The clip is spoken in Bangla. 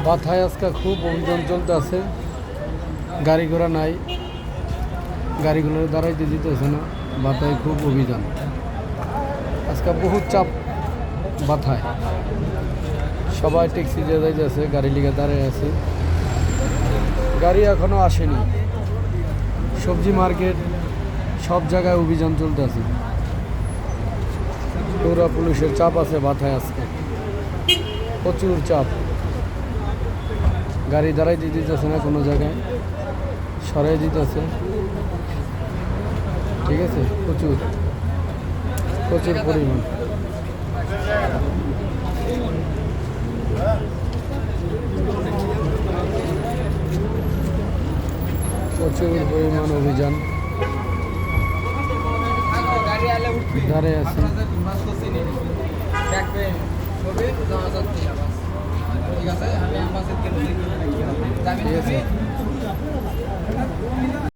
বাথায় আজকে খুব অভিযান চলতেছে, গাড়ি ঘোড়া নাই, গাড়িগুলো দাঁড়াইতে দিতেছে না। বাথায় খুব অভিযান, আজকে বহুত চাপ বাথায়। সবাই ট্যাক্সি দিয়ে যাইতেছে, গাড়ি লিগে দাঁড়িয়ে আছে, গাড়ি এখনো আসেনি। সবজি মার্কেট সব জায়গায় অভিযান চলতেছে। পুরা পুলিশের চাপ আছে বাথায় আজকে, প্রচুর চাপ। গাড়ি দাঁড়াইতে দিতেছে না, কোনো জায়গায় সরাই দিতেছে। ঠিক আছে, প্রচুর প্রচুর পরিমাণ। প্রচুর পরিমাণ অভিযান দাঁড়িয়ে আছে। ঠিক আছে।